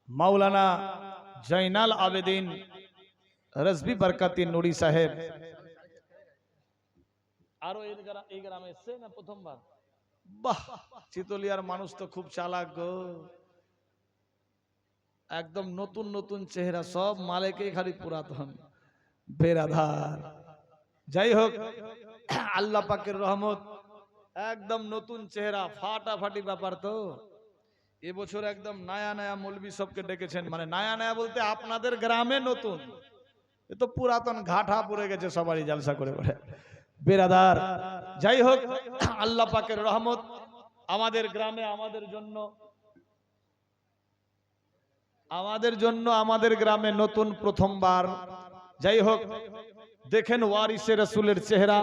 मौलाना जैनाल आबेदीन रजबी बरकती नुरी साहेब आरो এই গ্রামে এসেছে না প্রথমবার? বাহ, চিতলিয়ার মানুষ তো খুব চালাক গো, একদম নতুন নতুন চেহারা, সব মালিকই খালি পুরাতন বেরাধার। যাই হোক, আল্লাহ পাকের রহমত, একদম নতুন চেহারা, ফাটাফাটি ব্যাপার। তো এবছর একদম নয়া নয়া মৌলবি সবকে ডেকেছেন, মানে নয়া নয়া বলতে আপনাদের গ্রামে নতুন, এ তো পুরাতন ঘাটা পড়ে গেছে, সবারই জলসা করে করে বেরাদার। যাই হোক, আল্লাহ পাকের রহমত আমাদের গ্রামে, আমাদের গ্রামে নতুন প্রথমবার। যাই হোক, দেখেন ওয়ারিসে রাসূলের চেহারা,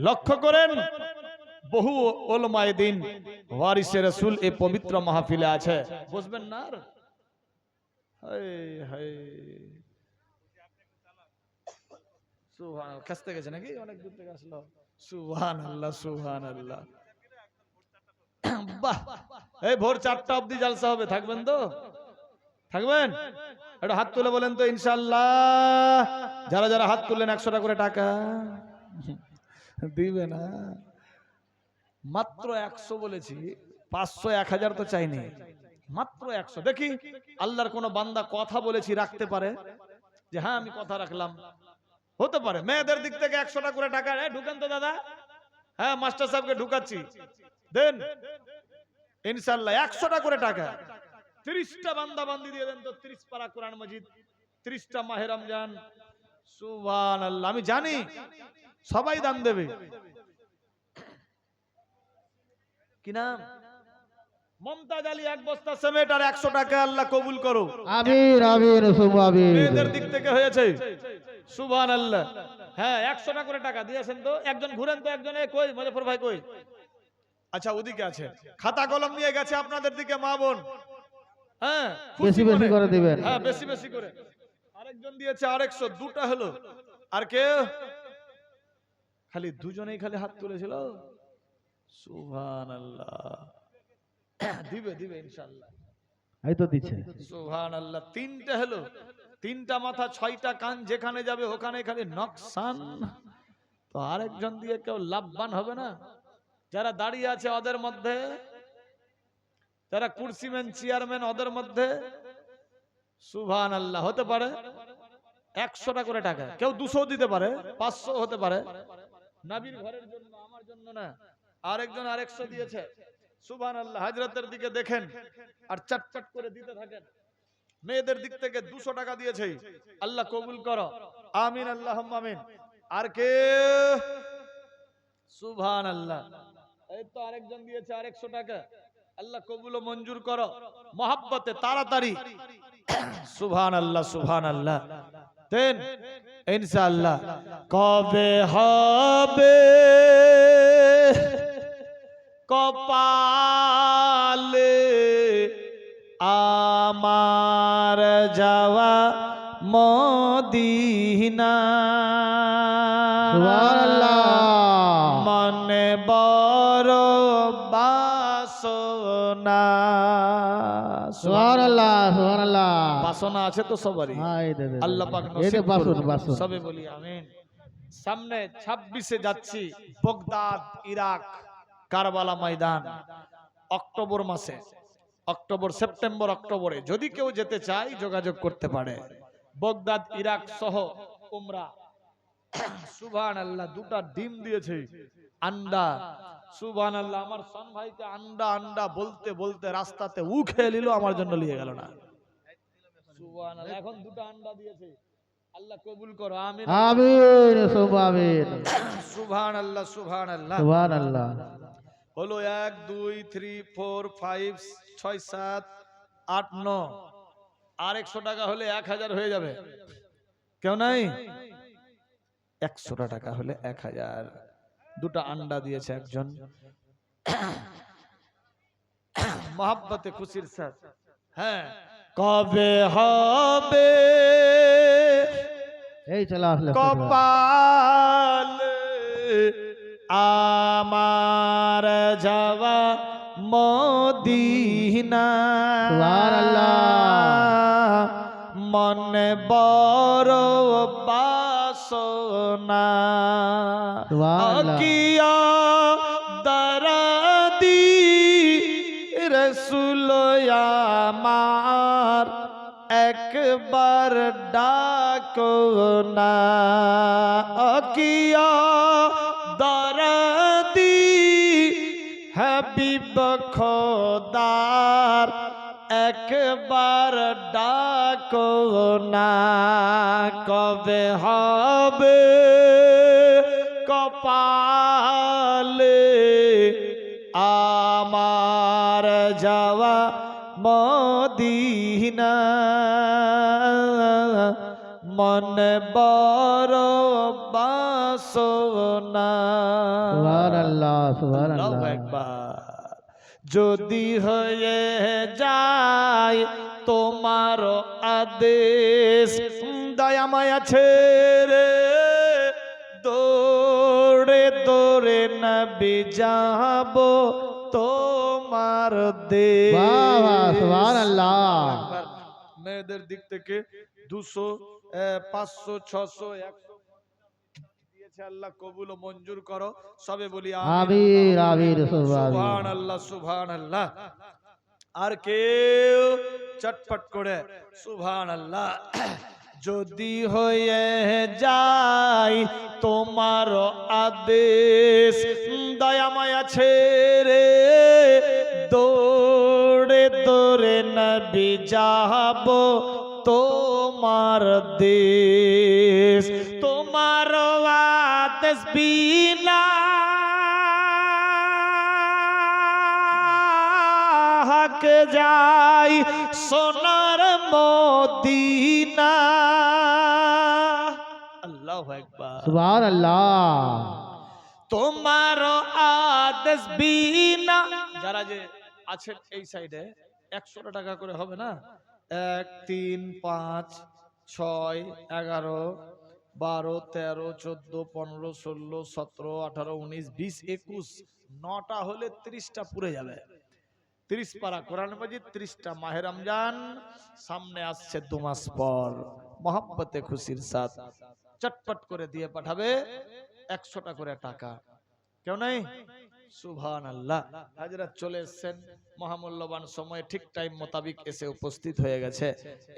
লক্ষ্য করেন বহু উলামায়ে দ্বীন ওয়ারিসে রাসূল এই পবিত্র মাহফিলে আছে। বুঝবেন না? হায় হায়, সুবহানাল্লাহ, কাছতে গেছে নাকি? অনেক দূর থেকে আসলো। সুবহানাল্লাহ সুবহানাল্লাহ। বাহ, এই ভোর 4টা অবধি জলসা হবে, থাকবেন তো? থাকবেন? একটু হাত তুলে বলেন তো ইনশাআল্লাহ। যারা যারা হাত তুললেন 100 টাকা করে টাকা দিবে না, মাত্র 100 বলেছি, 500 1000 তো চাইনি, মাত্র 100। দেখি আল্লাহর কোন বান্দা কথা বলেছি রাখতে পারে, যে হ্যাঁ আমি কথা রাখলাম, হতে পারে। মেয়েদের দিক থেকে 100 টাকা করে টাকা ঢুকান তো দাদা। হ্যাঁ, মাস্টার সাহেবকে ঢুকাচ্ছি, দেন ইনশাআল্লাহ 100 টাকা করে টাকা। 30টা বান্দা বান্দি দিয়ে দেন তো, 30 পারা কোরআন মাজিদ, 30টা মাহে রমজান। সুবহানাল্লাহ, আমি জানি সবাই দান দেবে। কি নাম? মমতাজ আলী, 1 বস্তা সিমেন্ট আর 100 টাকা, আল্লাহ কবুল করো। আমিন আমিন আমিন। মেয়েদের দিক থেকে হয়েছে, সুবহানাল্লাহ। হ্যাঁ, 100 টাকা করে টাকা দিয়েছেন তো। একজন ঘুরেন তো, একজনে কই, মুজফর ভাই কই? আচ্ছা, ওদিকে আছে, খাতা কলম নিয়ে গেছে আপনাদের দিকে মা বোন। হ্যাঁ, বেশি বেশি করে দিবেন। হ্যাঁ, বেশি বেশি করে। আরেকজন দিয়েছে 100, দুটা হলো। আর কে? খালি দুজনেই খালি হাত তুলেছিল। সুবহানাল্লাহ, দিবে দিবে ইনশাআল্লাহ, এই তো দিচ্ছে। সুবহানাল্লাহ, 3টা হলো, 3টা মাথা 6টা কান, যেখানে যাবে ওখানে খালি নকশান। তো আরেকজন দিয়ে কেউ লাভবান হবে না? যারা দাঁড়িয়ে আছে ওদের মধ্যে, যারা কুরসিম্যান চেয়ারম্যান ওদের মধ্যে, সুবহানাল্লাহ, হতে পারে 100 টাকা করে টাকা, কেউ 200 দিতে পারে, 500 হতে পারে। নবীর ঘরের জন্য, আমার জন্য না। আরেকজন 100 দিয়েছে। সুবহানাল্লাহ, হযরতের দিকে দেখেন আর চটচট করে দিতে থাকেন। মেয়েদের দিক থেকে 200 টাকা দিয়েছে, আল্লাহ কবুল করো, আমিন আল্লাহুম্মা আমিন। আর কে? সুবহানাল্লাহ, এই তো আরেকজন দিয়েছে 100 টাকা, আল্লাহ কবুল ও মঞ্জুর করো, মহব্বতে তাড়াতাড়ি। সুবহানাল্লাহ সুবহানাল্লাহ, দেন ইনশাআল্লাহ। কবে হবে কপালে আমার যাওয়া মদিনা? সুবহানাল্লাহ, মনে বড় বাসনা। সুবহানাল্লাহ সুবহানাল্লাহ, বাসনা আছে তো সবারই, আল্লাহ পাক নসিব করুন, সবে বলি আমিন। সামনে 26-এ যাচ্ছি বাগদাদ, ইরাক, কারবালা ময়দান। অক্টোবর মাসে, অক্টোবর, সেপ্টেম্বর অক্টোবরে যদি কেউ যেতে চায় যোগাযোগ করতে পারে। বাগদাদ, ইরাক সহ উমরা। সুবহানাল্লাহ, 2টা ডিম দিয়েছে, আন্ডা। সুবহানাল্লাহ, আমার সন ভাইকে আন্ডা আন্ডা বলতে বলতে রাস্তাতে খেয়ে নিল, আমার জন্য নিয়ে গেল না। সুবহানাল্লাহ, এখন 2টা আন্ডা দিয়েছে, আল্লাহ কবুল করো, আমিন আমিন আমিন। সুবহানাল্লাহ সুবহানাল্লাহ সুবহানাল্লাহ। হলো 1 2 3 4 5 6 7 8 9, আর 100 টাকা হলে 1000 হয়ে যাবে। কেউ নাই? 100 টাকা হলে 1000। 2টা আন্ডা দিয়েছে একজন, মহব্বতে খুশির সাথে। হ্যাঁ, কবে হবে এই চলে আসলে কপালে আমার যাওয়া মদিনা সুবহানাল্লাহ মনে বড় বাসনা আকিয়া দরদি রসুল আমার একবার ডাকো না আকিয়া দরদি হাবিব খোদার একবার ডাকো না কবে হবে কপালে আমার যাওয়া মদিনা মন বড় বাসনা সুবহানাল্লাহ সুবহানাল্লাহ আল্লাহু আকবার যদি হয়ে যায় তোমার আদেশ দয়া মায়া ছেড়ে দৌড়ে দৌড়ে নবী যাব তোমার দেশ সুবহানাল্লাহ মেয়েদের দিক থেকে 200 500 600 100 দিয়েছে আল্লাহ কবুল ও মঞ্জুর করো সবে বলি আমিন আমিন সুবহানাল্লাহ সুবহানাল্লাহ আর কেউ চটপট করে সুবহানাল্লাহ যদি হয়ে যায় তোমার আদেশ দয়া মায়া ছেড়ে দৌড়ে দৌড়ে নবী যাব তোমার দেশ তোমার আদেশ বিনা হাকে যাই সোনার মদিনা আল্লাহু আকবার সুবহানাল্লাহ তোমার আদেশ বিনা যারা যে আছেন এই সাইডে 100 টাকা করে হবে না 1 3 5 6 11 12 13 14 15 16 17 18 19 20 21 9টা হলে 30টা পুরে যাবে 30 পারা কোরআন মাজিদ 30টা মাহে রমজান সামনে আসছে 2 মাস পর মোহাব্বতে খুশির সাথ চটপট করে দিয়ে পাঠাবে 100টা করে টাকা কেউ নাই সুবহানাল্লাহ হাজরাত চলে এসেছেন মহামূল্যবান সময় ঠিক টাইম মোতাবেক এসে উপস্থিত হয়ে গেছে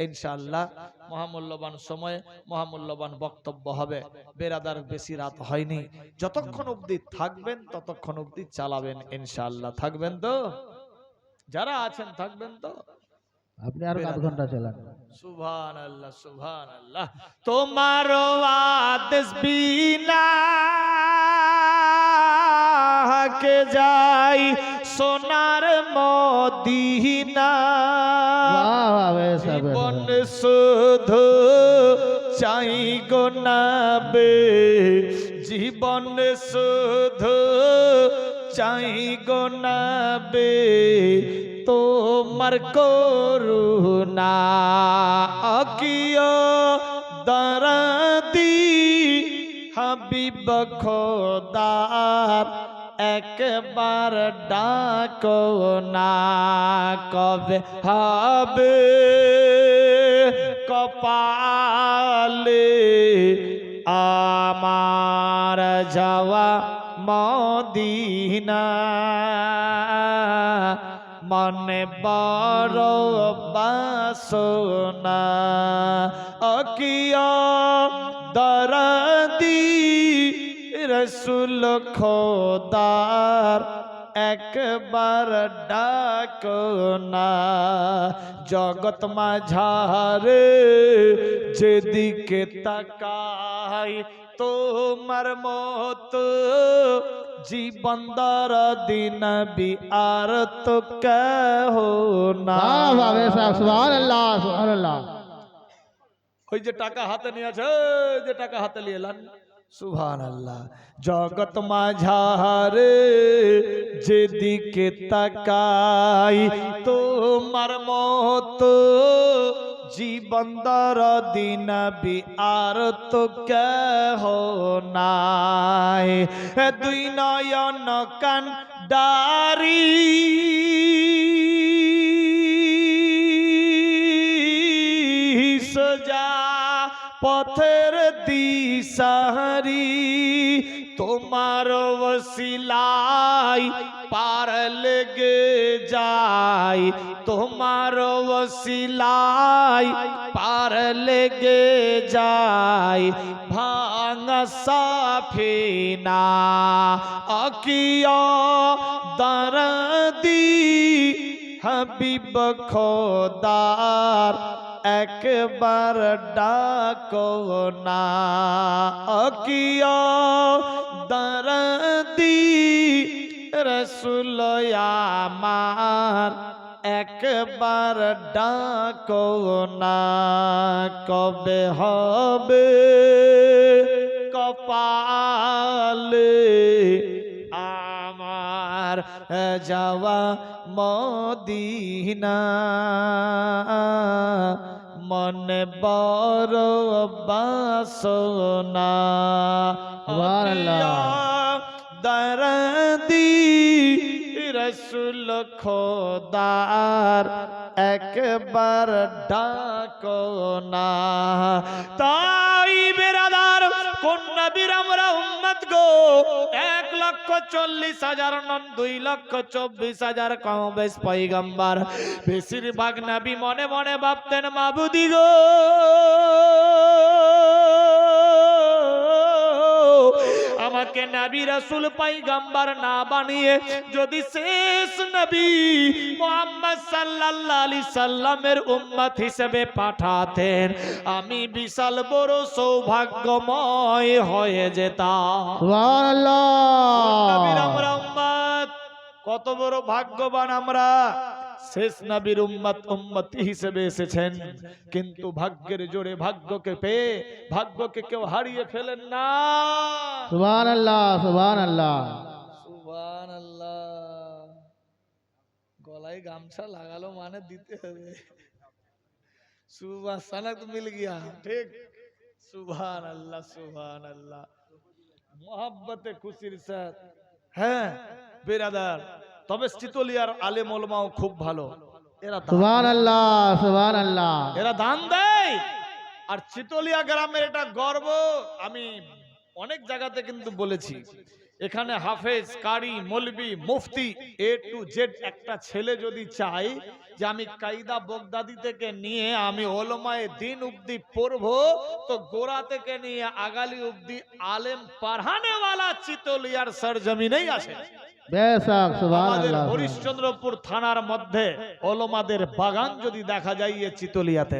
ইনশাআল্লাহ মহামূল্যবান সময় মহামূল্যবান বক্তব্য হবে বেরাদার বেশি রাত হয়নি যতক্ষণ অবধি থাকবেন ততক্ষণ অবধি চালাবেন ইনশাআল্লাহ থাকবেন তো যারা আছেন থাকবেন তো আপনি আর আধ ঘন্টা চালান সুবহানাল্লাহ সুবহানাল্লাহ তোমার আদেশ বিনা কে যাই সোনার মদিনা জীবন শুধু চাই গো নবে জীবন শুধু চাই গো নবে তোমার করুণা আকিয়া দরদি হাবিব খোদার একবার ডাকো না কবে হবে কপালে আমার যাওয়া মদিনা মনে বড় বাসনা আকিয়া দরদি রসুল খোদার একবার ডাকো না জগৎ মাঝারে যেদিকে তাকাই তোমার মতো জীবন দরদি নবী আর তো কেহ না সুবহানাল্লাহ সুবহানাল্লাহ ওই যে টাকা হাতে নিয়েছে যে টাকা হাতে নিয়ে এলেন সুবহানাল্লাহ জগৎ মাঝারে যেদিকে তাকাই তোমার মতো জীবন দরদি নবী আর তো কেহ নাই দুই নয়ন কান্ডারি সোজা পথের দিশারি তোমার ওসিলাই পার লেগে যায় তোমার ওসিলাই পার লেগে যায় ভাঙা সাফিনা আকিয়া দরদি হাবিব খোদার একবার ডাকো না আকিয়া দরদি রসুল আমার একবার ডাকো না কবে হবে কপালে আমার যাওয়া মদিনা মনে বড় বাসনা দরদি রসুল খোদার একবার ডাকো না তাই বেরাদার কোন নবীর আমরা উম্মত গো 1,40,000 নন 2,24,000 কম বেশ পয়গম্বর বেশিরভাগ নবী মনে মনে ভাবতেন মাবুদি গো আমাকে নবী রাসূল পয়গম্বর না বানিয়ে যদি শেষ নবী মুহাম্মদ সাল্লাল্লাহু আলাইহি সাল্লামের উম্মত হিসেবে পাঠাতেন আমি বিশাল বড় সৌভাগ্যময় হয়ে যেতাম সুবহানাল্লাহ নবীর আমরা উম্মত কত বড় ভাগ্যবান আমরা শেষ নবীর উম্মতি হিসেবে এসেছেন কিন্তু ভাগ্যের জোরে ভাগ্যকে পেয়ে ভাগ্যকে কেউ হারিয়ে ফেলেন না সুবহানাল্লাহ সুবহানাল্লাহ সুবহানাল্লাহ গলায় গামছা লাগালো মানে দিতে হবে সুবহান সনদ মিল গয়া ঠিক সুবহানাল্লাহ সুবহানাল্লাহ মোহাব্বতে খুশির সাথে হ্যাঁ বেরাদার তবে চিতলিয়ার আলেম ওলামাও খুব ভালো এরা সুবহানাল্লাহ সুবহানাল্লাহ এরা দান দেয় আর চিতলিয়া গ্রামের এটা গর্ব আমি অনেক জায়গাতে কিন্তু বলেছি এখানে হাফেজ কারি মৌলভী মুফতি A to Z একটা ছেলে যদি চাই যে আমি কায়দা বগদাদি থেকে নিয়ে আমি ওলামায়ে দ্বীন অবধি পড়বো তো গোরা থেকে নিয়ে আগালি অবধি আলেম পড়ানেওয়ালা চিতলিয়ার সরজমিনেই আছে বেশক আমাদের সুবহানাল্লাহ হরিশ্চন্দ্রপুর থানার মধ্যে ওলামাদের বাগান যদি দেখা যায় এই চিতলিয়াতে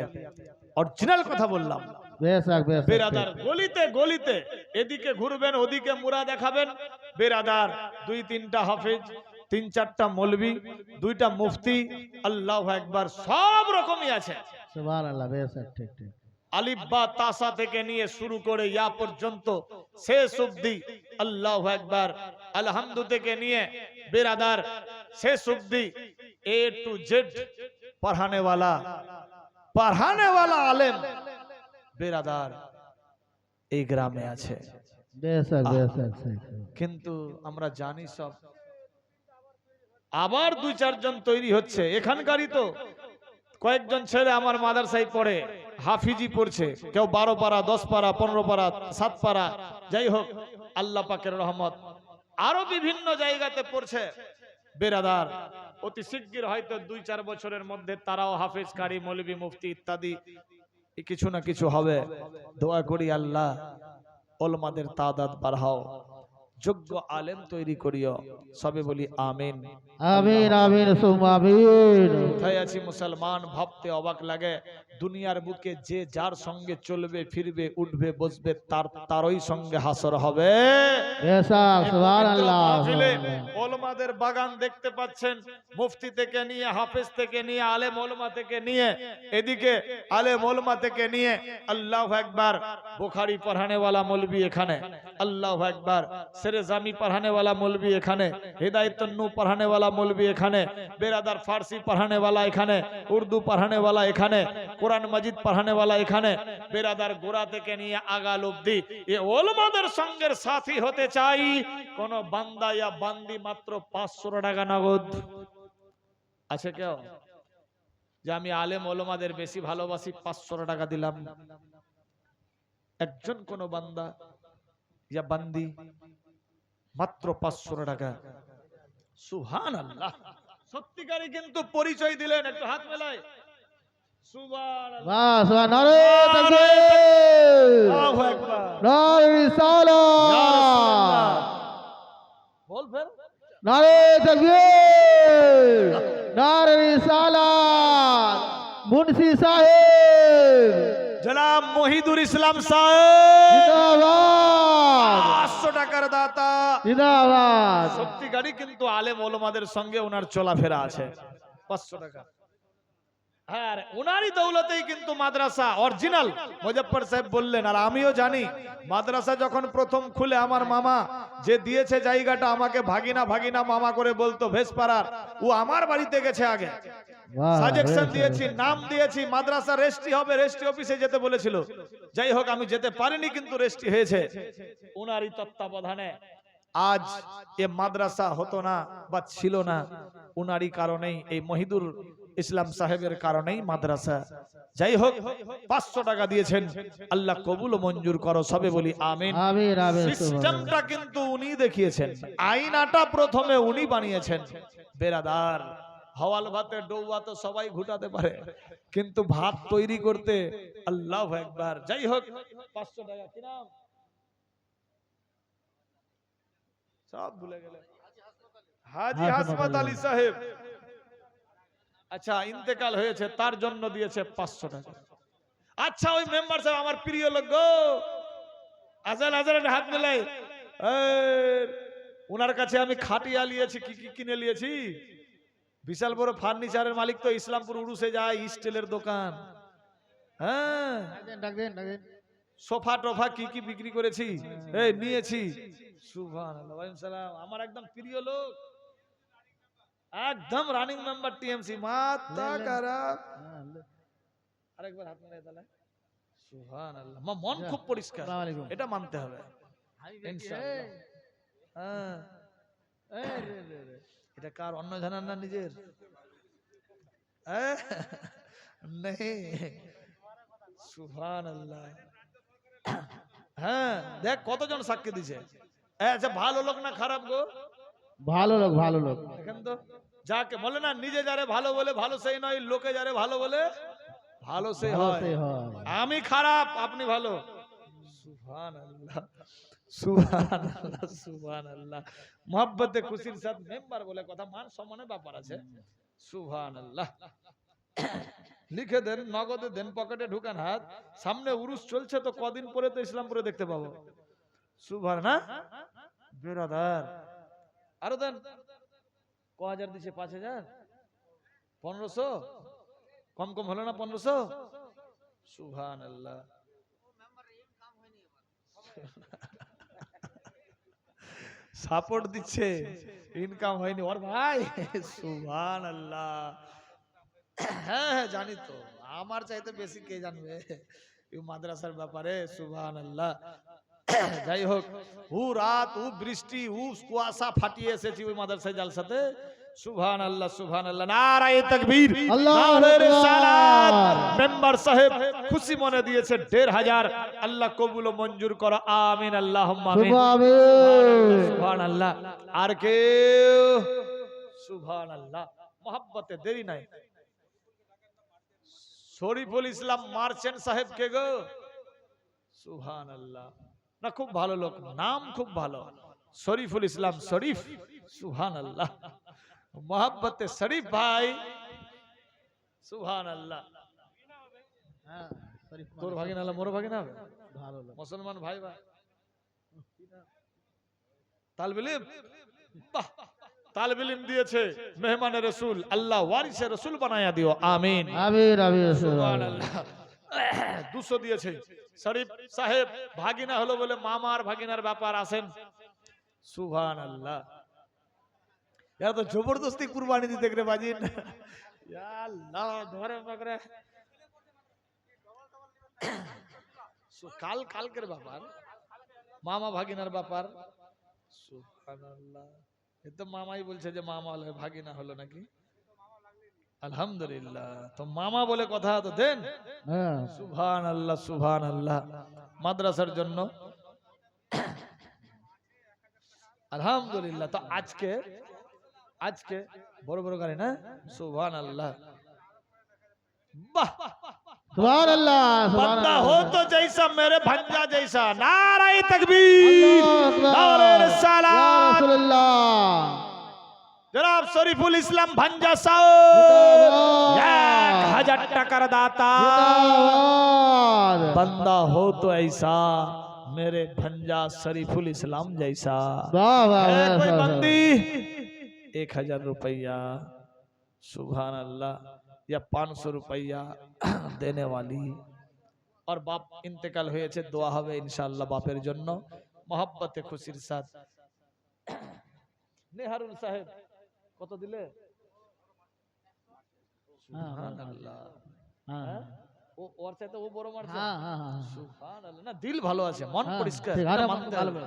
অরিজিনাল কথা বললাম বেশক বেশক বেরাদার গলিতে গলিতে এদিকে ঘুরবেন ওদিকে মুরা দেখাবেন বেরাদার 2-3টা হাফেজ 3-4টা মৌলভী 2টা মুফতি আল্লাহু আকবার সব রকমই আছে সুবহানাল্লাহ বেশক ঠিক ঠিক আলিফ বা তাসা থেকে নিয়ে শুরু করে ইয়া পর্যন্ত শেষ অবধি আল্লাহু আকবার আলহামদু থেকে নিয়ে বেরাদার শেষ অবধি A to Z पढ़ाने वाला आलेम बेरादार এই গ্রামে আছে বেশক বেশক কিন্তু আমরা জানি সব আবার 2-4 জন তৈরি হচ্ছে এখানকারই তো কয়েকজন ছেলে আমার মাদ্রাসায় পড়ে হাফিজি পড়ছে কেউ 12 পারা 10 পারা 15 পারা 7 পারা যাই হোক আল্লাহ পাকের রহমত আরো বিভিন্ন জায়গাতে পড়ছে বেরাদার অতি শিগগির হয়তো 2-4 বছরের মধ্যে তারাও হাফেজ কারি মৌলভী মুফতি ইত্যাদি কিছু না কিছু হবে দোয়া করি আল্লাহ ওলামাদের তাদাদ বাড়াও যোগ্য আলেম তৈরি করিও সবে বলি আমিন আমিন আমিন সুম্মা আমিন কোথায় আছি মুসলমান ভাবতে অবাক লাগে দুনিয়ার বুকে যে যার সঙ্গে চলবে ফিরবে উঠবে বসবে তারই সঙ্গে হাসর হবে বেশক সুবহানাল্লাহ ওলামাদের বাগান দেখতে পাচ্ছেন মুফতি থেকে নিয়ে হাফেজ থেকে নিয়ে আলেম ওলামা থেকে নিয়ে এদিকে আলেম ওলামা থেকে নিয়ে আল্লাহু আকবার বুখারী পড়ানে वाला মৌলভী এখানে আল্লাহু আকবার शेरे जामी पढ़ाने वाला मौलवी एखाने, हिदायतुन्नू पढ़ाने वाला मौलवी एखाने, बेरादार फारसी पढ़ाने वाला एखाने, उर्दू पढ़ाने वाला एखाने, कुरान मजिद पढ़ाने वाला एखाने, बेरादार गोरा থেকে নিয়ে আগাল অবধি এই ওলামাদের সঙ্গের সাথী হতে চাই। কোন বান্দা या বান্দি মাত্র 500 টাকা নগদ আছে কেউ যে আমি আলেম ওলামাদের বেশি ভালোবাসি 500 টাকা দিলাম? একজন কোন বান্দা या বান্দি মাত্র 500 টাকা। সুবহানাল্লাহ, সত্যিকারই কিন্তু পরিচয় দিলেন। একটু হাত মেলায় সুবহানাল্লাহ। वाह सुभान नारे तकबीर আল্লাহু আকবার। नारे रिसालत ইয়া রাসূলুল্লাহ বল ফের। नारे तकबीर नारे रिसालत मुंशी साहिब जनाब मोहिदुर इस्लाम साहेब जिंदाबाद 500 টাকার দাতা। जिंदाबाद সত্যিকারই কিন্তু আলেম ওলামাদের সঙ্গে ওনার চলাফেরা আছে। 500 টাকা। হ্যাঁ, ওনারই দৌলতেই কিন্তু মাদ্রাসা অরিজিনাল। মুজফফর সাহেব বললেন, আর আমিও জানি মাদ্রাসা যখন প্রথম খুলে আমার মামা যে দিয়েছে জায়গাটা, আমাকে ভাগিনা ভাগিনা মামা করে বলতো ভেসপাড়ার, ও আমার বাড়িতে গেছে আগে। वाह সাজেকশন দিয়েছি, নাম দিয়েছি, মাদ্রাসা রেজিস্ট্রি হবে, রেজিস্ট্রি অফিসে যেতে বলেছিল। যাই হোক, আমি যেতে পারিনি, কিন্তু রেজিস্ট্রি হয়েছে ওনারই তত্ত্বাবধানে। আজ এ মাদ্রাসা হতো না বা ছিল না, ওনারই কারণেই, এই মহিদুর ইসলাম সাহেবের কারণেই মাদ্রাসা। যাই হোক, 500 টাকা দিয়েছেন, আল্লাহ কবুল ও মঞ্জুর করো, সবে বলি আমিন। आमीन आमीन সিস্টেমটা কিন্তু উনি দেখিয়েছেন, আইনাটা প্রথমে উনি বানিয়েছেন। বেরাদার, হওয়াল ভাতে ডৌবা তো সবাই ঘুটাতে পারে, কিন্তু ভাত তৈরি করতে আল্লাহু আকবার। যাই হোক, 500 টাকা কি নাম সব ভুলে গেলে, হাজী হাসমাত আলী সাহেব। আচ্ছা, ইন্তেকাল হয়েছে, তার জন্য দিয়েছে 500 টাকা। আচ্ছা, ওই মেম্বার সাহেব আমার প্রিয় লোক গো, আজান আজানের হাত মেলায়। ওনার কাছে আমি খাটিয়া নিয়েছি, কি কি কিনে নিয়েছি। বিশাল বড় ফার্নিচারের মালিক তো, ইসলামপুর উড়ুসে যায়, স্টিলের দোকান। হ্যাঁ, সোফা টোফা কি কি বিক্রি করেছি, এই নিয়েছি। সুবহানাল্লাহ, ওয়া সালাম। আমার একদম প্রিয় লোক, একদম রানিং মেম্বার টিএমসি। মাথা খারাপ। আরেকবার হাত মেলায় তাহলে। সুবহানাল্লাহ, মন খুব পরিষ্কার, এটা মানতে হবে ইনশাআল্লাহ। হ্যাঁ, এটা কার? অন্য জানার না নিজের? নেই। সুবহানাল্লাহ। হ্যাঁ, দেখ কতজন সাক্ষী দিছে। আচ্ছা, ভালো লোক না খারাপ গো? ভালো লোক ভালো লোক। দেখেন তো, যাকে বলে না, নিজে যারে ভালো বলে ভালো সেই নয়, লোকে যারে ভালো বলে ভালো সেই হয়। আমি খারাপ, আপনি ভালো। সুবহানাল্লাহ সুবহানাল্লাহ সুবহানাল্লাহ। মোহাব্বতে খুশির সাথে মেম্বার বলে কথা, মান সম্মানের ব্যাপার আছে। সুবহানাল্লাহ। লিখে দেন, নগদে দেন, পকেটে ঢুকান হাত। সামনে উরুস চলছে তো, কদিন পরে তো ইসলামপুরে দেখতে পাবো। সুবহানাল্লাহ। বেরাদার, আরো দেন। ক হাজার দিছে? 5000, 1500, কম কম হলো না 1500? সুবহানাল্লাহ। সাপোর্ট দিচ্ছে, ইনকাম হয়নি ওর ভাই। সুবহানাল্লাহ। হ্যাঁ হ্যাঁ, জানি তো, আমার চাইতে বেশি কে জানবে এই মাদ্রাসার ব্যাপারে। সুবহানাল্লাহ। যাই হোক, ও রাত, ও বৃষ্টি, ও কুয়াশা ফাটিয়ে এসেছি ওই মাদ্রাসায় জালসাতে। সুবহানাল্লাহ সুবহানাল্লাহ, নারায়ে তাকবীর, নারায়ে রিসালাত। মেম্বার সাহেব খুশি মনে দিয়েছে 1500। আল্লাহ কবুল ও মঞ্জুর করো, আমিন আল্লাহুম্মা আমিন। সুবহানাল্লাহ। আর কে? সুবহানাল্লাহ। মোহাব্বতে দেরি নাই। শরীফুল ইসলাম মার্চেন্ট সাহেব কে গো? সুবহানাল্লাহ। না, খুব ভালো লোক, নাম খুব ভালো, শরীফুল ইসলাম শরীফ। সুবহানাল্লাহ। মোহাব্বতে শরীফ ভাই। সুবহানাল্লাহ। তোর ভাগিনা হলো, মোর ভাগিনা হবে, ভালো লোক, মুসলমান ভাই ভাই। তালবে ইলম, বাহ, তালবে ইলম দিয়েছে মেহমানে রাসূল, আল্লাহ ওয়ারিসে রাসূল বানায়া দিও, আমিন আমিন আমিন। সুবহানাল্লাহ। 200 দিয়েছে শরীফ সাহেব। ভাগিনা হলো বলে মামার ভাগিনার ব্যাপার, আসেন। সুবহানাল্লাহ। এরা তো জবরদস্তি কুরবানি দিতে গেলে বাজি না। ইয়া আল্লাহ ধরে পাকড়ে। কালকের ব্যাপার, মামা ভাগিনার ব্যাপার। সুবহানাল্লাহ। এ তো মামাই বলছে যে মামা হলে ভাগিনা হলো নাকি। আলহামদুলিল্লাহ। তো মামা বলে কথা তো দেন। হ্যাঁ সুবহানাল্লাহ সুবহানাল্লাহ। মাদ্রাসার জন্য আলহামদুলিল্লাহ। তো আজকে বড় বড় গাড়ি না। সুবহানাল্লাহ। वाह সুবহানাল্লাহ बंदा সুবহানাল্লাহ हो तो जैसा मेरे भंजा जैसा नाराए तकबीर नारे ইয়া रिसालत রাসূলুল্লাহ जनाब शरीफुल इस्लाम भंजा साहब 1000 টাকার দাতা জিন্দাবাদ बंदा हो तो ऐसा मेरे भंजा शरीफुल इस्लाम जैसा वाह वाह है कोई वाह बंदी 1000 रुपया सुभान अल्लाह या 500 रुपया देने वाली और बाप इंतकाल হয়েছে দোয়া হবে ইনশাআল্লাহ বাপের জন্য मोहब्बत खुशीर साथ নেহারুল সাহেব কত দিলে সুবহানাল্লাহ হ্যাঁ ও ওর চাইতে ও বড় মারছে হ্যাঁ হ্যাঁ হ্যাঁ সুবহানাল্লাহ না দিল ভালো আছে মন পরিষ্কার ঠিক এটা আছে মানতে ভালো হবে।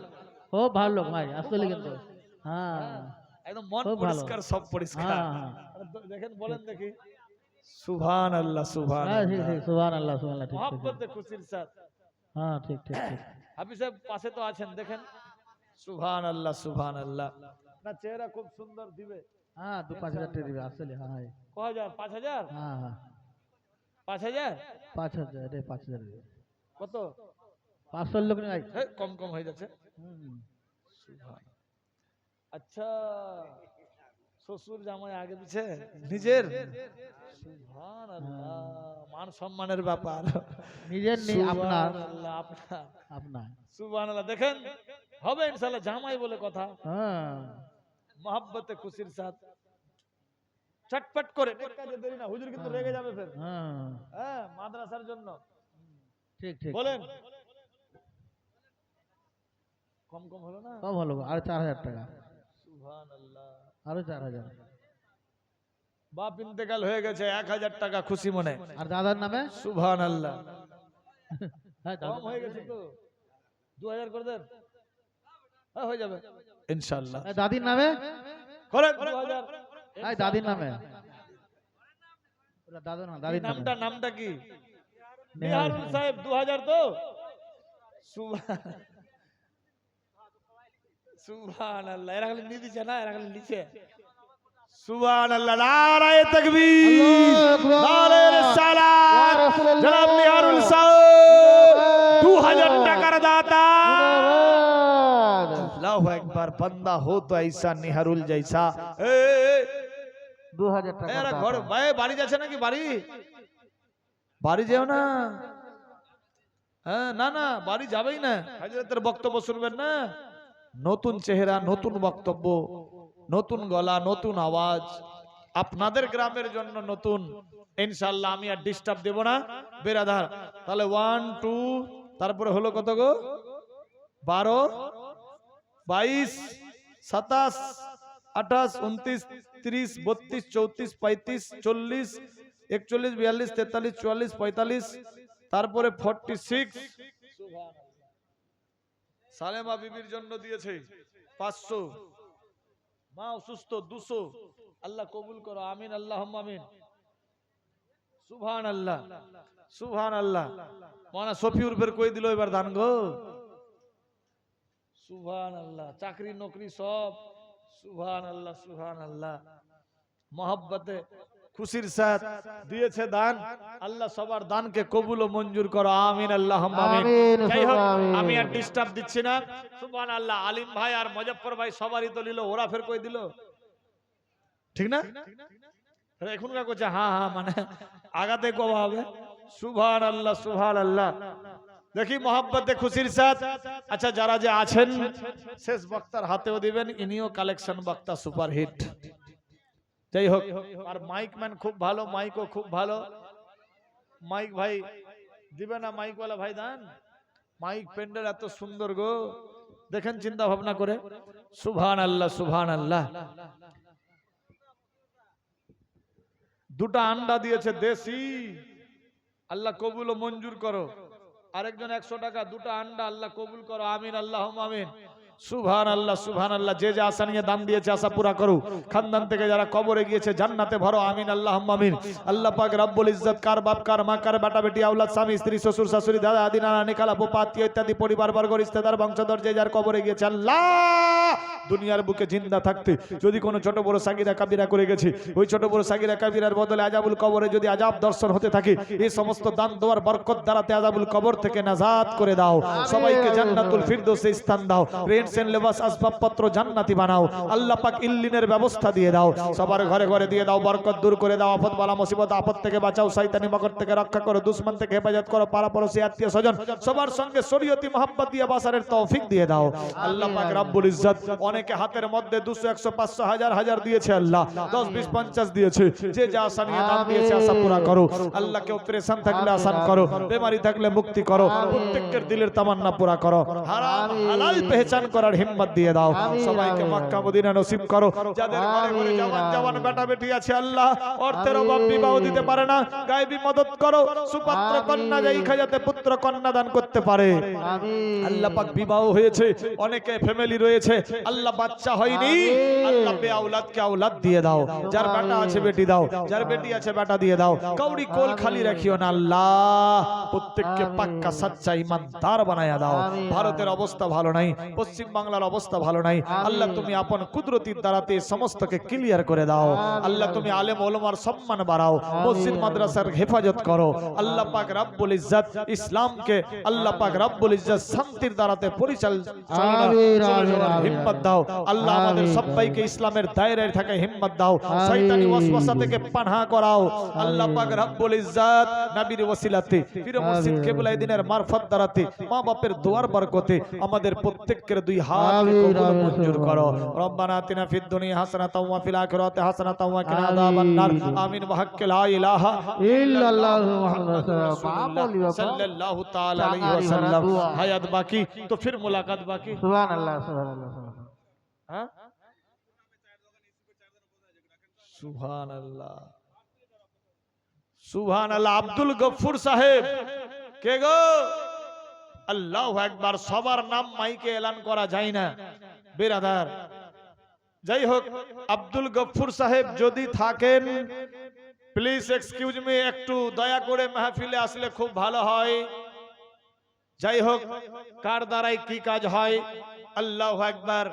ও ভালো লোক ভাই আসলে কিন্তু হ্যাঁ একদম মন খুব ভালো। পরিষ্কার সব পরিষ্কার হ্যাঁ হ্যাঁ দেখেন বলেন দেখি সুবহানাল্লাহ হ্যাঁ ঠিক সুবহানাল্লাহ ঠিক সুবহানাল্লাহ সুবহানাল্লাহ ঠিক ঠিক मोहब्बत खुशीर साथ হ্যাঁ ঠিক ঠিক ঠিক হাফিজ সাহেব পাশে তো আছেন দেখেন সুবহানাল্লাহ সুবহানাল্লাহ না চেহারা খুব সুন্দর দিবে হ্যাঁ 2-5000 টাকা দিবে আসলে হ্যাঁ হ্যাঁ 5000 হ্যাঁ হ্যাঁ 5000 5000 এটা 5000 দিবে কত 500 লোক নাই এই, কম কম হয়ে যাচ্ছে সুবহান আচ্ছা শ্বশুর জামাই আগে পিছে নিজের সুবহানাল্লাহ মান সম্মানের ব্যাপার নিজের নেই আপনার সুবহানাল্লাহ আপনার আপনার সুবহানাল্লাহ দেখেন হবে ইনশাআল্লাহ জামাই বলে কথা হ্যাঁ मोहब्बत खुशीर साथ চটপট করে এক কাজে দেরি না হুজুর কিন্তু রেগে যাবে ফের হ্যাঁ হ্যাঁ মাদ্রাসার জন্য ঠিক ঠিক বলেন কম কম হলো না কম হলো আর 4000 টাকা সুবহানাল্লাহ আরো 4000 বাপ ইন্তেকাল হয়ে গেছে 1000 টাকা খুশি মনে আর দাদার নামে সুবহানাল্লাহ হ্যাঁ কম হয়ে গেছে তো 2000 করে দেন হ্যাঁ হয়ে যাবে ইনশাআল্লাহ দাদির নামে করেন 2000 এই দাদির নামে ওটা দাদু না দাদির নামে নামটা কি নিহারুল সাহেব 2000 তো সুবহানাল্লাহ এরা খালি নিদিছে না এরা খালি লিখে সুবহানাল্লাহ নারায়ে তাকবীর নারায়ে রিসালাত জনাব নিহারুল সাহেব 2000 টাকার দাতা अल्लाहु अकबर बंदा हो तो ऐसा निहारुल जैसा 2000 টাকা এরা ঘর ভাই বাড়ি যাচ্ছে নাকি বাড়ি যেও না হ্যাঁ না না বাড়ি যাবেই না হযরতের বক্তব্য শুনবেন না নতুন চেহারা নতুন বক্তব্য নতুন গলা নতুন আওয়াজ আপনাদের গ্রামের জন্য নতুন ইনশাআল্লাহ আমি আর ডিস্টার্ব দেব না বেরাদার তাহলে 1 2 তারপরে হলো কত গো 12 22 27 28 29 30 32 34 35 40 41 42 43 44 45 তারপরে 46 সালেমা বিবির জন্য দিয়েছে 500 মা অসুস্থ 200 আল্লাহ কবুল করো আমিন আল্লাহুম্মা আমিন সুবহানাল্লাহ সুবহানাল্লাহ মানা সফিউর ফের কই দিল এবার দান গো সুবহানাল্লাহ চাকরি নকরি সব সুবহানাল্লাহ সুবহানাল্লাহ मोहब्बते खुशीर साथ দিয়েছে দান আল্লাহ সবার দানকে কবুল ও মঞ্জুর করো আমিন আল্লাহুম্মা আমিন যাই হোক আমি আর ডিস্টার্ব দিচ্ছি না সুবহানাল্লাহ আলিম ভাই আর মুজফফর ভাই সবারই তো নিল ওরা ফের কই দিল ঠিক না এখনকার কোচা হ্যাঁ হ্যাঁ মানে আগাতে কবা হবে সুবহানাল্লাহ সুবহানাল্লাহ দেখি मोहब्बते खुशीर साथ আচ্ছা যারা যে আছেন শেষ বক্তার হাতেও দিবেন ইনিও কালেকশন বক্তা সুপার হিট যাই হোক আর মাইক ম্যান খুব ভালো মাইকও খুব ভালো মাইক ভাই দিবে না মাইক ওয়ালা ভাই দান মাইক প্যান্ডেল এত সুন্দর গো দেখেন চিন্তা ভাবনা করে। সুবহানাল্লাহ সুবহানাল্লাহ। দুটা আন্ডা দিয়েছে দেশি, আল্লাহ কবুল ও মঞ্জুর করো। আরেকজন 100 টাকা, দুটা আন্ডা, আল্লাহ কবুল করো, আমিন আল্লাহুম্মা আমিন। সুবহানাল্লাহ সুবহানাল্লাহ। যে যে আশা নিয়ে দান দিয়েছে আশা পুরা করো। খানদান থেকে যারা কবরে গিয়েছে জান্নাতে ভরো, আমিন আল্লাহুম্মা আমিন। আল্লাহ পাক রব্বুল ইজ্জত কার বাপ কার মা কার বেটা বেটি আওলাদ স্বামী স্ত্রী শ্বশুর শাশুড়ি দাদা দাদি নানা নানি খালা ফুফা আত্মীয় ইত্যাদি পরিবার বর্গ রিশতেদার বংশধর যে যার কবরে গিয়েছে, আল্লাহ দুনিয়ার বুকে জিন্দা থাকতে যদি কোনো ছোট বড় সাগিরা কাবিরা করে গেছে, ওই ছোট বড় সাগিরা কাবিরার বদলে আযাবুল কবরে যদি আযাব দর্শন হতে থাকে, এই সমস্ত দান দেওয়ার বরকত দ্বারাতে আযাবুল কবর থেকে নাজাত করে দাও। সবাইকে জান্নাতুল ফিরদৌসে স্থান দাও। রেনসেন লেবাস আসবাবপত্র জান্নাতি বানাও। আল্লাহ পাক ইল্লিনের ব্যবস্থা দিয়ে দাও। সবার ঘরে ঘরে দিয়ে দাও, বরকত দূর করে দাও। আফত বালা মুসিবত আপদ থেকে বাঁচাও, শয়তানি মকর থেকে রক্ষা করো, দুশমন থেকে হেফাজত করো, পাড়া পড়শি আত্মীয় স্বজন সবার সঙ্গে শরীয়তি মহব্বত দিয়ে বাসারের তৌফিক দিয়ে দাও। আল্লাহ পাক রব্বুল ইজ্জত অনেকে হাতের মধ্যে 200 100 500 হাজার হাজার দিয়েছে, আল্লাহ 10 20 50 দিয়েছে। যে যা আশা নিয়ে দান দিয়েছে আশা পুরা করো। আল্লাহ কেউ পেরেশান থাকলে আসান করো, বেমারি থাকলে মুক্তি করো, প্রত্যেকের দিলের তামান্না পুরা করো, হারাম হালাল পেহচান করার হিম্মত দিয়ে দাও। সবাইকে মক্কা মদিনা নসিব করো। যাদের ঘরে ঘরে জওয়ান জওয়ান বেটা বেটি আছে, আল্লাহ অর্থের অভাব বিবাহ দিতে পারে না, গায়েবী মদত করো। সুপাত্র কন্যা যাই খাজাতে পুত্র কন্যা দান করতে পারে। আল্লাহ পাক বিবাহ হয়েছে, অনেকে ফ্যামিলি রয়েছে, আল্লাহ বাচ্চা হয়নি, আল্লাহ বে আওলাদকে আওলাদ দিয়ে দাও। যার বেটা আছে বেটি দাও, যার বেটি আছে বেটা দিয়ে দাও। কাউরি কোল খালি রাখিও না, আল্লাহ প্রত্যেককে পাক্কা সাচ্চা ইমানদার বানায়া দাও। ভারতের অবস্থা ভালো নাই, পশ্চিম বাংলার অবস্থা ভালো নাই, আল্লাহ তুমি আপন কুদরতির দ্বারাতে সমস্তকে ক্লিয়ার করে দাও। আল্লাহ তুমি আলেম ওলামার সম্মান বাড়াও, মসজিদ মাদ্রাসার হেফাজত করো। আল্লাহ পাক রব্বুল ইজ্জত ইসলামকে আল্লাহ পাক রব্বুল ইজ্জত শান্তির দ্বারাতে পরিচালনার হিম্মত দাও। আল্লাহ আমাদের সবাইকে ইসলামের দায়রায় থাকা হিম্মত দাও। শয়তানি ওয়াসওয়াসা থেকে পানাহ করাও। আল্লাহ পাক রব্বুল ইজ্জত নবীর ওসিলাতে পীর মুর্শিদ কিবলা দ্বীনের মারফত দ্বারাতে মা বাপের দোয়ার বরকতে আমাদের প্রত্যেকের দুই হাত কবুল মঞ্জুর করো। রব্বানা আতিনা ফিদ দুনিয়া হাসানাতাও ওয়া ফিল আখিরাতি হাসানাতাও ওয়া কিনা আযাবান নার। আমিন ওয়া হাক্কি লা ইলাহা ইল্লাল্লাহু মুহাম্মাদুর রাসূলুল্লাহ সাল্লাল্লাহু তাআলা আলাইহি ওয়াসাল্লাম। হায়াত বাকি তো ফির মুলাকাত বাকি। সুবহানাল্লাহ সুবহানাল্লাহ। হ্যাঁ সুবহানাল্লাহ সুবহানাল্লাহ। আব্দুল গফুর সাহেব কে গো? আল্লাহু আকবার। সবার নাম মাইকে এলান করা যায় না বেরাদার। যাই হোক, আব্দুল গফুর সাহেব যদি থাকেন প্লিজ এক্সকিউজ মি, একটু দয়া করে মাহফিলে আসলে খুব ভালো হয়। যাই হোক, কার দ্বারাই কি কাজ হয় আল্লাহু আকবার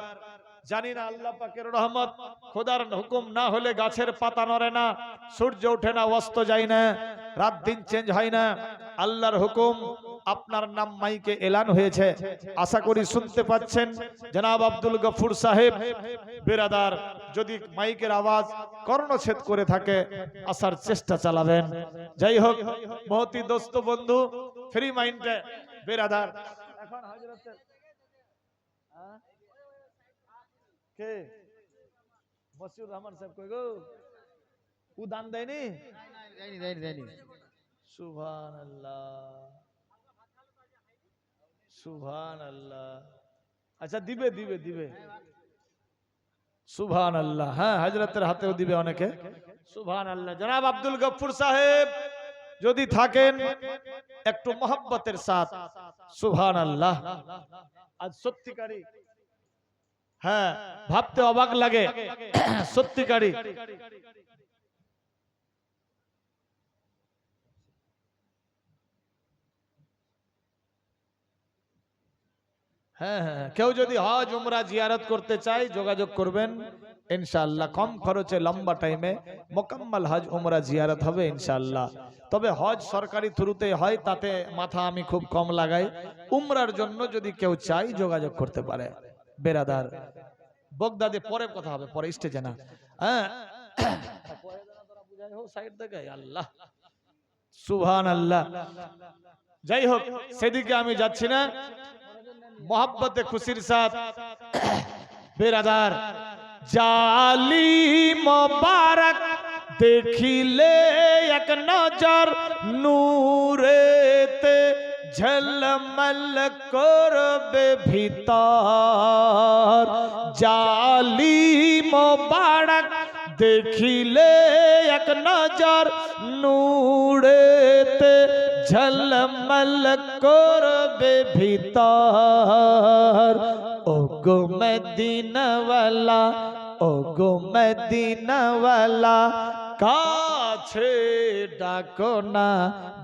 জানি না। আল্লাহ পাকের রহমত, খোদার হুকুম না হলে গাছের পাতা নড়ে না, সূর্য ওঠে না, অস্ত যায় না, রাত দিন চেঞ্জ হয় না। আল্লাহর হুকুম, আপনার নাম মাইকে এলান হয়েছে, আশা করি শুনতে পাচ্ছেন। জনাব আব্দুল গফুর সাহেব বেরাদার যদি মাইকের আওয়াজ কর্ণচ্ছেদ করে থাকে আসার চেষ্টা চালাবেন। যাই হোক, মহতি দোস্ত বন্ধু ফ্রি মাইন্ডে বেরাদার এখন হযরতের কে মসিউর রহমান সাহেব কই গো? ও দান দেয়নি? দেয়নি। সুবহানাল্লাহ সুবহানাল্লাহ। আচ্ছা দিবে দিবে দিবে। সুবহানাল্লাহ। হ্যাঁ, হযরতের হাতেও দিবে অনেকে। সুবহানাল্লাহ। জনাব আব্দুল গফুর সাহেব যদি থাকেন একটু মোহাব্বতের সাথে সুবহানাল্লাহ। আজ সত্যিকারী, হ্যাঁ ভাবতে অবাক লাগে, সত্যিকারী হ্যাঁ হ্যাঁ। কেউ যদি হজ উমরা জিয়ারত করতে চায় যোগাযোগ করবেন ইনশাআল্লাহ। কম খরচে লম্বা টাইমে মোকাম্মল হজ উমরা জিয়ারত হবে ইনশাআল্লাহ। তবে হজ সরকারি থ্রুতে হয়, তাতে মাথা আমি খুব কম লাগাই। উমরার জন্য যদি কেউ চায় যোগাযোগ করতে পারে বেরাদার। বগদাদে পরে কথা হবে, পরে স্টেজে না। হ্যাঁ আল্লাহ সুবহানাল্লাহ। যাই হোক, সেদিকে আমি যাচ্ছি না। মোহাব্বতে খুশির সাথ বেরাদার জালি মোবারক দেখিলে এক নজর নূরেতে ঝলমল করবে ভিতর জালি মোবারক দেখিলে এক নজর নূরেতে ঝলমল করবে ভিতর ও গো মদিনাওয়ালা ও গো মদিনাওয়ালা কাছে ডাকো না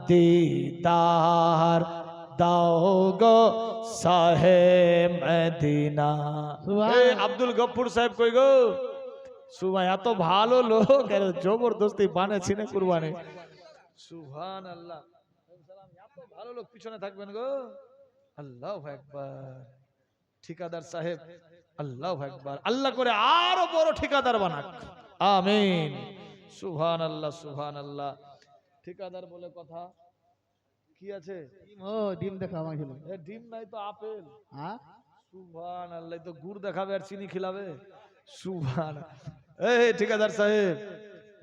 দিদার দাও গো সাহে মদিনা। আব্দুল গফুর সাহেব কই গো সুবহান, এত ভালো লোক জবরদস্তি বানাচ্ছি না কুরবানি। সুবহানাল্লাহ, এত ভালো লোক পিছনে থাকবেন গো। আল্লাহু আকবার। ঠিকাদার সাহেব আল্লাহু আকবার, আল্লাহ করে আরো বড় ঠিকাদার বানাক, আমিন। সুবহানাল্লাহ সুবহানাল্লাহ। ঠিকাদার বলে কথা কি আছে? ও ডিম দেখা আমাকে ছিল। এ ডিম নাই তো আপেল। হ্যাঁ সুবহানাল্লাহ, তো গুড় দেখাবে আর চিনি খিলাবে। সুবহান। এই ঠিকাদার সাহেব,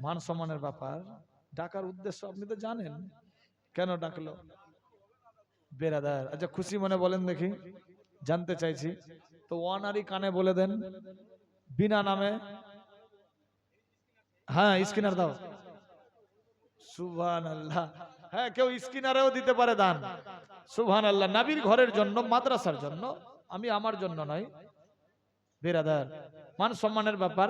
মান সম্মানের ব্যাপার, ডাকার উদ্দেশ্য আপনি তো জানেন, কেন ডাকলো বেরাদার? আচ্ছা খুশি মনে বলেন দেখি, জানতে চাইছি তো। ওয়ানারি কানে বলে দেন বিনা নামে। হ্যাঁ স্কিনার দাও। সুবহানাল্লাহ। হ্যাঁ কেউ স্কিনারেও দিতে পারে দান। সুবহানাল্লাহ। নবীর ঘরের জন্য, মাদ্রাসার জন্য, আমি আমার জন্য নয় বেরাদার, মান সম্মানের ব্যাপার।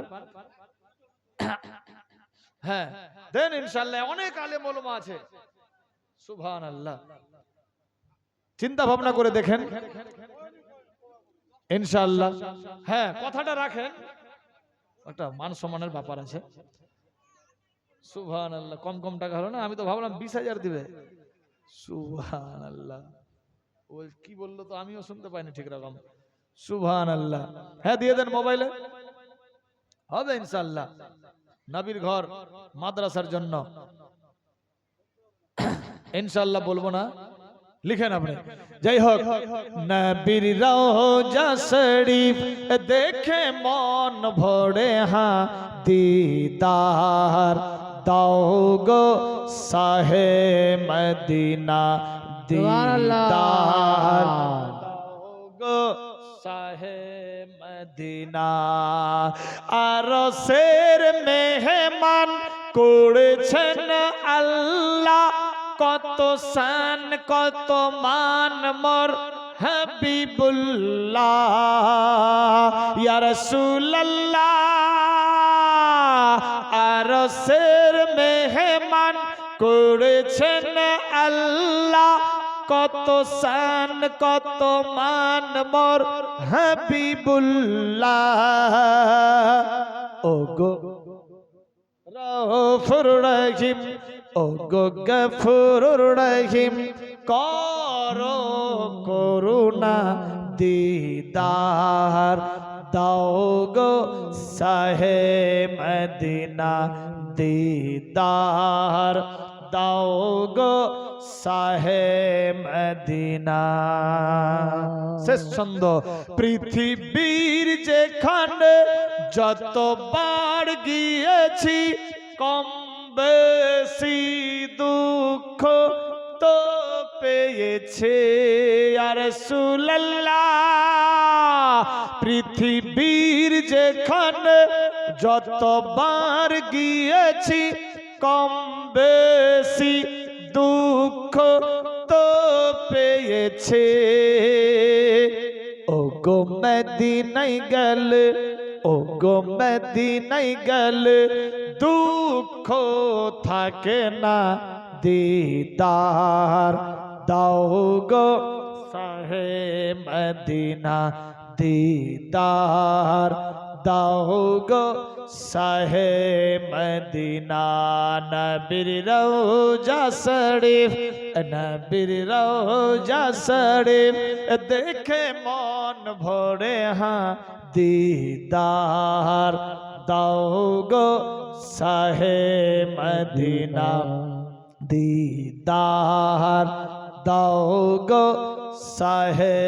হ্যাঁ দেন ইনশাআল্লাহ, অনেক আলেম ওলামা আছে। সুবহানাল্লাহ। চিন্তা ভাবনা করে দেখেন ইনশাআল্লাহ। হ্যাঁ কথাটা রাখেন, একটা মান সম্মানের ব্যাপার আছে। সুবহানাল্লাহ। কম কম টাকা হলো না, আমি তো ভাবলাম 20,000 দিবে। সুবহানাল্লাহ। ওই কি বললো তো আমিও শুনতে পাইনি ঠিক রকম। সুবহানাল্লাহ। হ্যাঁ দিয়ে দেন মোবাইলে, হবে ইনশাআল্লাহ। নবীর ঘর মাদ্রাসার জন্য ইনশাআল্লাহ, বলবো না, লিখেন আপনি। যাই হোক, নবীর রওজা শরীফ দেখে মন ভরে হ্যাঁ দিদার দাও গো সাহে মদিনা দিদার দাও গো সাহে মদিনা। আরশের মেহমান করেছেন আল্লাহ, কত শান কত মান মোর হাবিবুল্লাহ ইয়া রাসূলুল্লাহ। আরশের মেহমান করেছেন আল্লাহ, কত শান কত মান মোর হাবিবুল্লাহ। ও গো রউফুর রহিম, ও গো গফুরুর রহিম, করো করুণা দিদার দাও গো সাহে মদিনা দিদার দাও গো সাহে মদিনা। শেষ ছন্দ। পৃথিবীর যেখানে যতবার গিয়েছি, কম বেশি দুঃখ তো পেয়েছে ইয়া রাসূলুল্লাহ। পৃথিবীর যেখানে যতবার গিয়েছি, কম বেশি দুঃখ তো পেয়েছে। ও গো মদিনায় গেলে, ও গো মদিনায় গেলে দুঃখ থাকে না দিদার দাও গো সাহে মদিনা দিদার দাও গো সাহে মদিনা। নবীর রওজা শরীফ, নবীর রওজা শরীফ দেখে মন ভরে হ্যাঁ দিদার দাও গো সাহে মদিনা দিদার দাও গো সাহে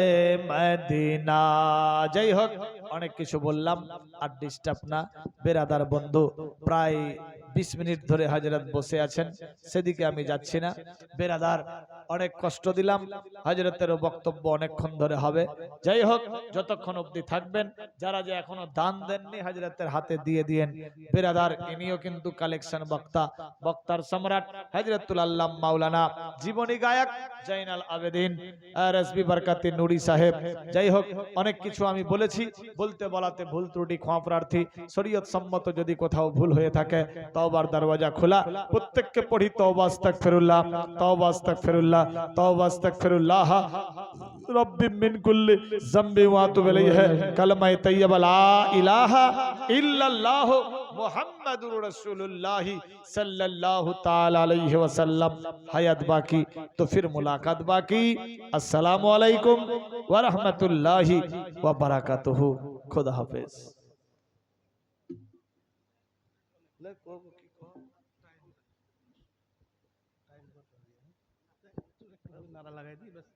মদিনা। যাই হোক, অনেক কিছু বললাম, আর ডিস্টার্ব না। বেরাদার বন্ধু প্রায় 20 মিনিট ধরে হাজরাত বসে আছেন, সেদিকে আমি যাচ্ছি না। বেরাদার অনেক কষ্ট দিলাম, হযরতের বক্তব্য অনেকক্ষণ ধরে হবে। যাই হোক, যতক্ষণ অবধি থাকবেন, যারা যে এখনো দান দেননি হযরতের হাতে দিয়ে দিয়েন। বিরাদার, ইনিও কিন্তু কালেকশন বক্তা, বক্তার সম্রাট হযরতুল আল্লামা মাওলানা জীবনী গায়ক জাইনাল আবেদিন আরএসবি বরকতি নুরি সাহেব। যাই হোক, অনেক কিছু আমি বলেছি, বলতে বলাতে ভুল ত্রুটি ক্ষমা প্রার্থী। শরীয়ত সম্মত যদি কোথাও ভুল হয়ে থাকে, তওবার দরওয়াজা খোলা। প্রত্যেককে পড়ি তওবা আস্তাগফিরুল্লাহ, তওবা আস্তাগফিরুল্লাহ, তওবা আস্তাগফিরুল্লাহ রব্বি মিন কুল্লি যামবি ওয়া আতুবু ইলাইহি। কালেমা তাইয়্যিবা লা ইলাহা ইল্লাল্লাহ মুহাম্মাদুর রাসূলুল্লাহ সাল্লাল্লাহু তাআলা আলাইহি ওয়াসাল্লাম। হায়াত বাকি তো ফির মুলাকাত বাকি। আসসালামু আলাইকুম ওয়া রাহমাতুল্লাহি ওয়া বারাকাতুহু। খোদা হাফেজ। নারা লাগাই দিই, ব্যাস।